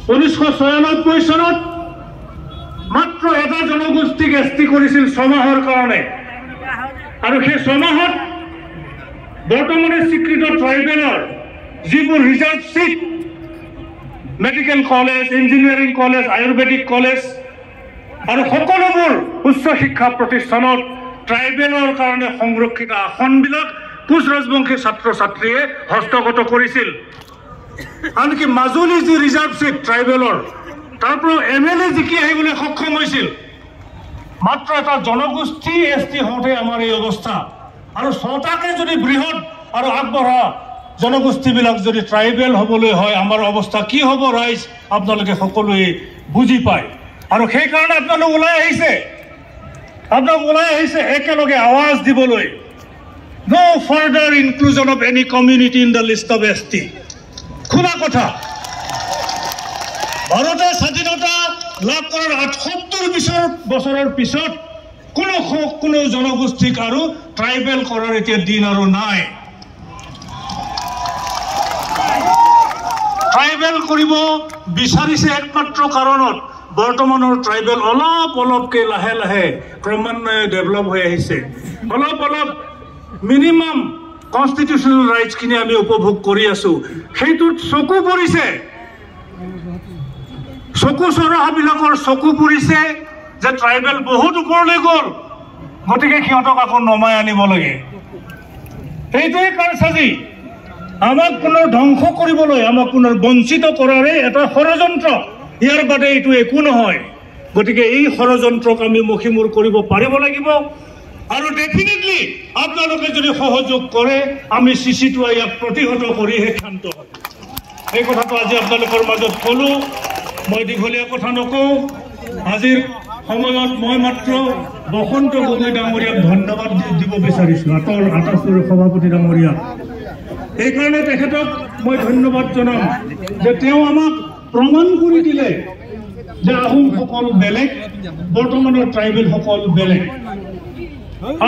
1996 চনত মাত্ৰ এটা জনগোষ্ঠীক এছটি কৰিছিল 6 মাহৰ কাৰণে আৰু সেই 6 মাহত বৰ্তমানে স্বীকৃত ট্ৰাইবেলৰ যিবোৰ reserve seat medical college engineering college Ayurvedic college আৰু সকলোবোৰ উচ্চ শিক্ষা প্ৰতিষ্ঠানত ট্ৰাইবেলৰ কাৰণে সংৰক্ষিত আসনবিলাক কোচ ৰাজবংশী ছাত্ৰ ছাত্ৰীয়ে হস্তগত কৰিছিল আনকি মাজুলী যি ৰিজাৰ্ভ সিট ট্ৰাইবেলৰ তাৰ পৰা এমএলএ জিকি আহিবলৈ সক্ষম হৈছিল মাত্ৰ এটা জনগোষ্ঠী এছটি হওঁতে আমাৰ এই অৱস্থা আৰু 6টাকে যদি বৃহৎ আৰু আগবঢ়া জনগোষ্ঠীবিলাক যদি ট্ৰাইবেল হ'বলৈ হয় আমাৰ অৱস্থা কি হ'ব ৰাইজ আপোনালোকে সকলোৱে বুজি পায় আৰু সেই কাৰণে আপোনালোক ওলাই আহিছে একেলগে আৱাজ দিবলৈ no further inclusion of any community in the list of ST খোলা কথা ভাৰতে স্বাধীনতা লাভ কৰাৰ ৭৮ বছৰৰ পিছত কোনো জনগোষ্ঠীক আৰু ট্ৰাইবেল কৰাৰ এতিয়া দিন আৰু নাই ট্ৰাইবেল কৰিব বিচাৰিছে একমাত্ৰ কাৰণত বৰ্তমানৰ ট্ৰাইবেল অলপকে লাহে লাহে ক্ৰমান্বয়ে ডেভেলপ হৈ আহিছে অলপ মিনিমাম কনষ্টিটিউচনেল ৰাইটছখিনি আমি উপভোগ কৰি আছো সেইটোত চকু পৰিছে চকু চৰহাবিলাকৰ চকু পৰিছে যে ট্ৰাইবেল বহুত ওপৰলৈ গ'ল গতিকে সিহঁতক আকৌ নমাই আনিব লাগে এইটোৱে কাৰসাজি আমাক পুনৰ ধ্বংস কৰিবলৈ আমাক পুনৰ বঞ্চিত কৰাৰে এটা ষড়যন্ত্ৰ ইয়াৰ বাদে এইটো একো নহয় গতিকে এই ষড়যন্ত্ৰক আমি মুখিমূৰ কৰিব পাৰিব লাগিব আৰু ডেফিনেটলি আপোনালোকে যদি সহযোগ কৰে আমি চিচিটোৱা ইয়াক প্ৰতিহত কৰিহে ক্ষান্ত হ'ব এই কথাটো আজি আপোনালোকৰ মাজত ক'লোঁ মই দীঘলীয়া কথা নকওঁ আজিৰ সময়ত মই মাত্ৰ বসন্ত গগৈ ডাঙৰীয়াক ধন্যবাদ দিব বিচাৰিছোঁ আটাছৰ সভাপতি ডাঙৰীয়াক এইকাৰণে তেখেতক মই ধন্যবাদ জনাম যে তেওঁ আমাক প্ৰমাণ কৰি দিলে যে আহোমসকল বেলেগ বৰ্তমানৰ ট্ৰাইবেলসকল বেলেগ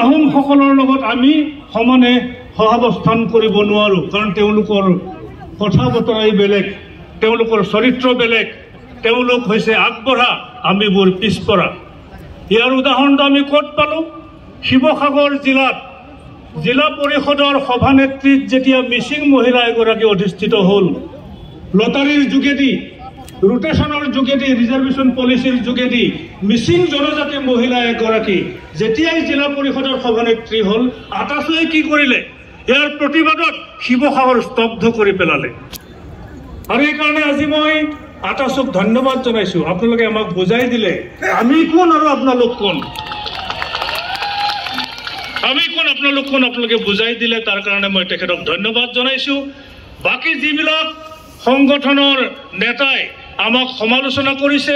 আহোমসকলৰ লগত আমি সমানে সহাৱস্থান কৰিব নোৱাৰোঁ কাৰণ তেওঁলোকৰ কথা বতৰাই বেলেগ তেওঁলোকৰ চৰিত্ৰ বেলেগ তেওঁলোক হৈছে আগবঢ়া আমি বোৰ পিছপৰা ইয়াৰ উদাহৰণটো আমি ক'ত পালোঁ শিৱসাগৰ জিলাত জিলা পৰিষদৰ সভানেত্ৰীত যেতিয়া মিচিং মহিলা এগৰাকী অধিষ্ঠিত হ'ল লটাৰীৰ যোগেদি ৰোটেশ্যনৰ যোগেদি ৰিজাৰ্ভেশ্যন পলিচিৰ যোগেদি মিচিং জনজাতি মহিলা এগৰাকী যেতিয়াই জিলা পৰিষদৰ সভানেত্ৰী হ'ল আটাছুৱে কি কৰিলে ইয়াৰ প্ৰতিবাদত শিৱসাগৰ স্তব্ধ কৰি পেলালে আৰু এইকাৰণে আজি মই আটাছক ধন্যবাদ জনাইছোঁ আপোনালোকে আমাক বুজাই দিলে আমি কোন আৰু আপোনালোক কোন আপোনালোকে বুজাই দিলে তাৰ কাৰণে মই তেখেতক ধন্যবাদ জনাইছোঁ বাকী যিবিলাক সংগঠনৰ নেতাই আমাক সমালোচনা কৰিছে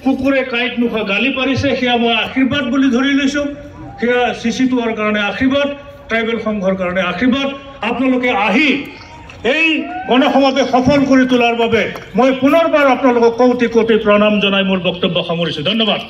কুকুৰে কাঁইট নোখোৱা গালি পাৰিছে সেয়া মই আশীৰ্বাদ বুলি ধৰি লৈছোঁ সেয়া চিচিটোৱাৰ কাৰণে আশীৰ্বাদ ট্ৰাইবেল সংঘৰ কাৰণে আশীৰ্বাদ আপোনালোকে আহি এই গণসমাৱেশ সফল কৰি তোলাৰ বাবে মই পুনৰবাৰ আপোনালোকক কোটি কোটি প্ৰণাম জনাই মোৰ বক্তব্য সামৰিছোঁ ধন্যবাদ